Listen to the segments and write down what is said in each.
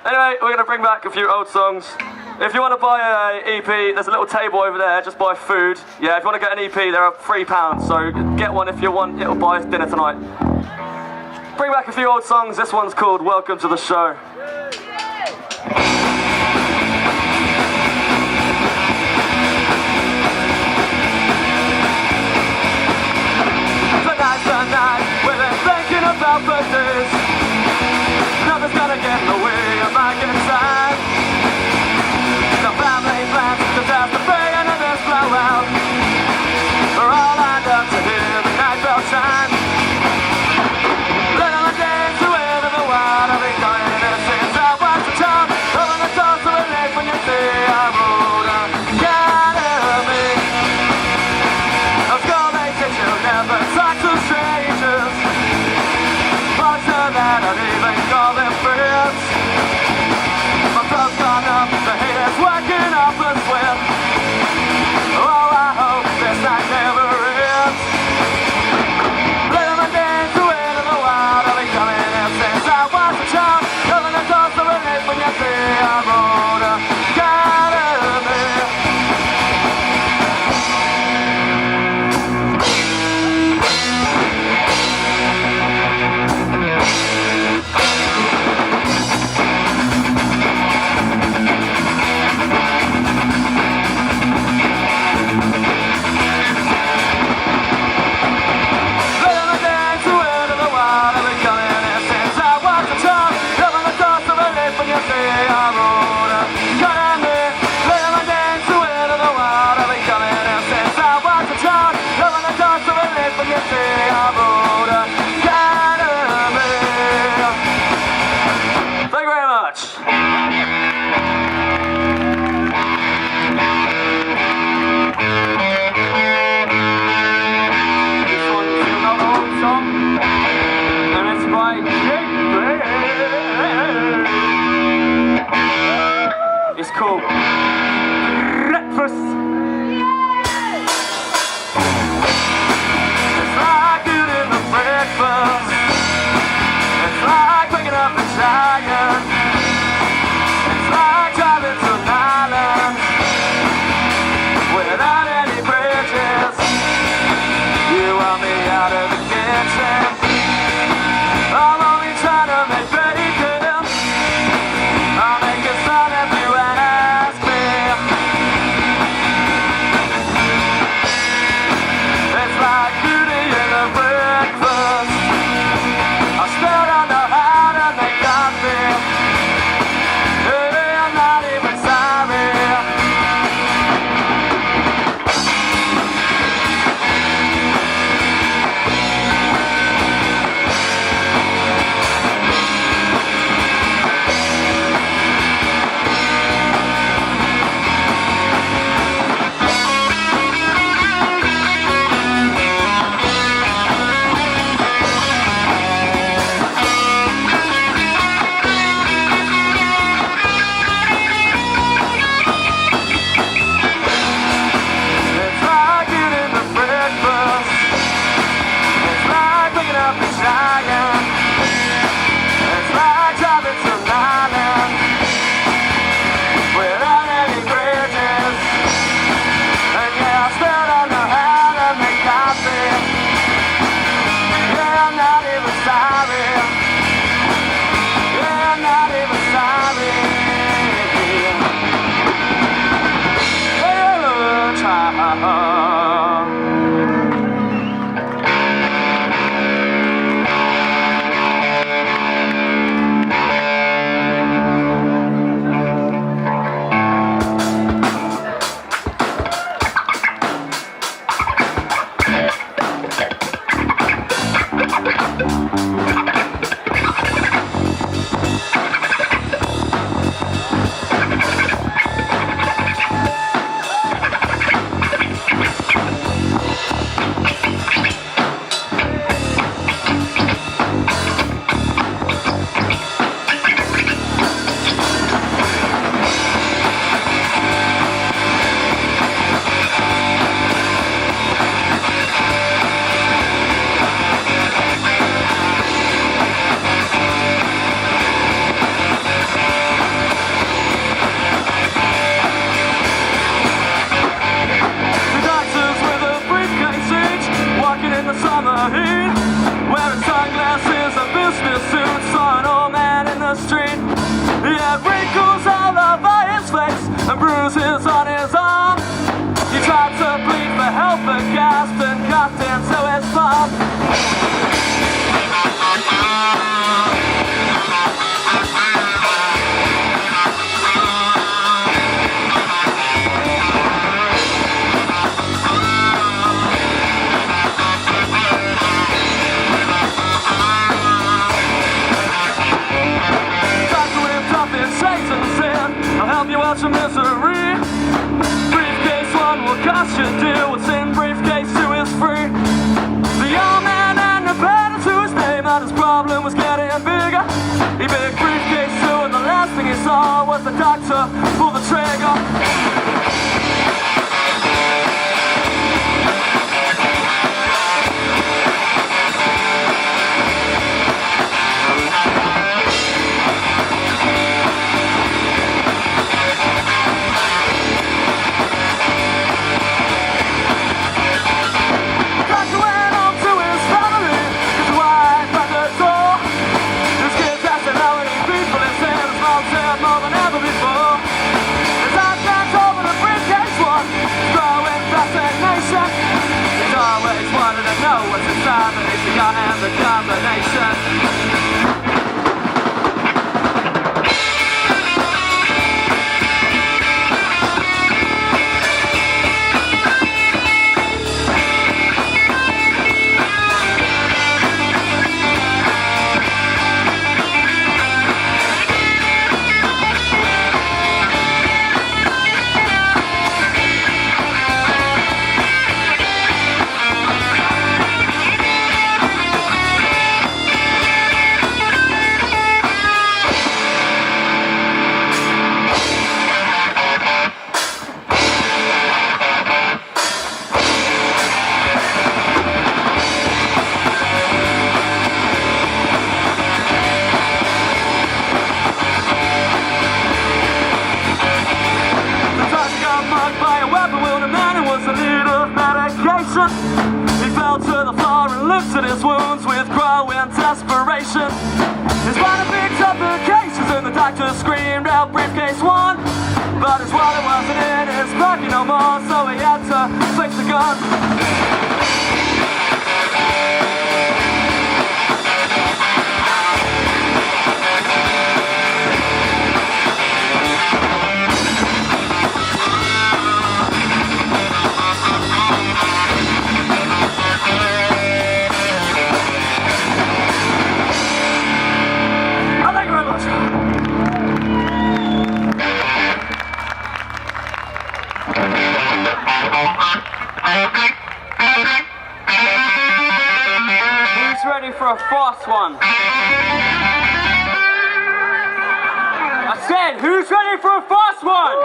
Anyway, we're going to bring back a few old songs. If you want to buy an EP, there's a little table over there, just buy food. Yeah, if you want to get an EP, they're £3, so get one if you want, it'll buy us dinner tonight. Bring back a few old songs, this one's called Welcome to the Show. Tonight, we've been thinking about birthdays. Nothing's gonna get in the way of my good time. No family plans, disaster free and others blow out. We're all lined up to hear the night bell chime. Let on the dance away with the wild. I've been going in since I was a child. the street. He had wrinkles all over his face and bruises on his arm. He tried to plead for help but gasped and coughed into his palm. Some misery. Briefcase one will cost you deal. What's in briefcase two is free. The old man had no pattern to his name, and his problem was getting bigger. He big briefcase two, and the last thing he saw was the doctor pull the trigger. What's inside, but it's the gun and the combination. He fell to the floor and looked at his wounds with growing desperation. His body picked up the cases and the doctor screamed out briefcase one. But his wallet wasn't in his pocket no more, so he had to face the gun. Who's ready for a fast one? I said, who's ready for a fast one?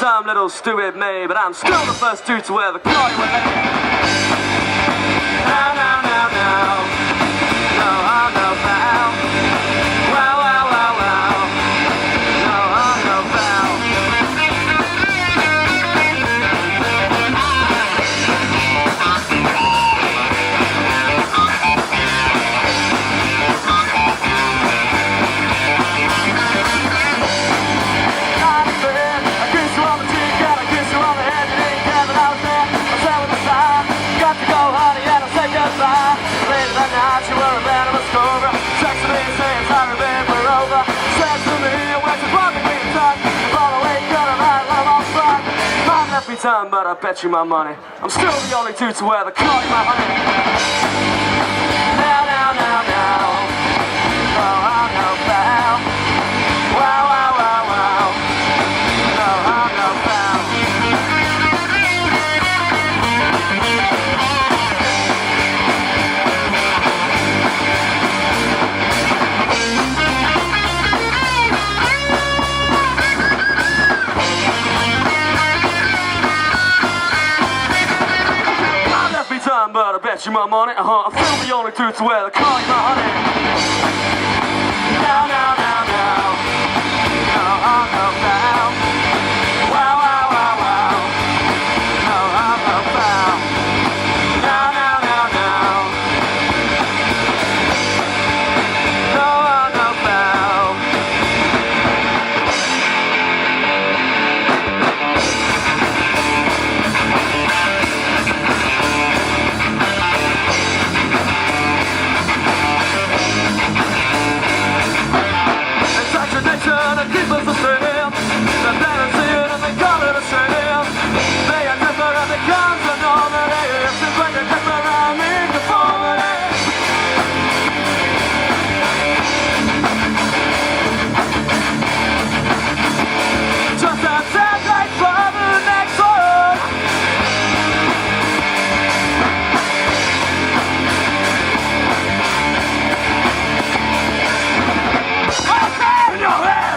Some little stupid me, but I'm still the first dude to wear the collar. Now, now, now, now. No, I'm no foul. Wow, wow, wow, wow. No, I'm no foul. Time, but I bet you my money I'm still the only dude to wear the collar in my honey. Now, now, now, now. Oh, I'm no foul. Wow, wow, wow, wow. No, I'm no foul. you my money, I'm still the only dude to wear the call you my honey. Now, now, now, now. Now, I'm up now. Wow, wow, wow, wow. Now, I'm up now. Now, now, now, now. Now, I'm up now. And keep us the same. The better see it and they call it a shame. They are different and the guns are normally. Seems like they're different and in conformity. Just a sad night for the next one. In your head.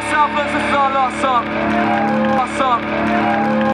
Southlands, this is our last song.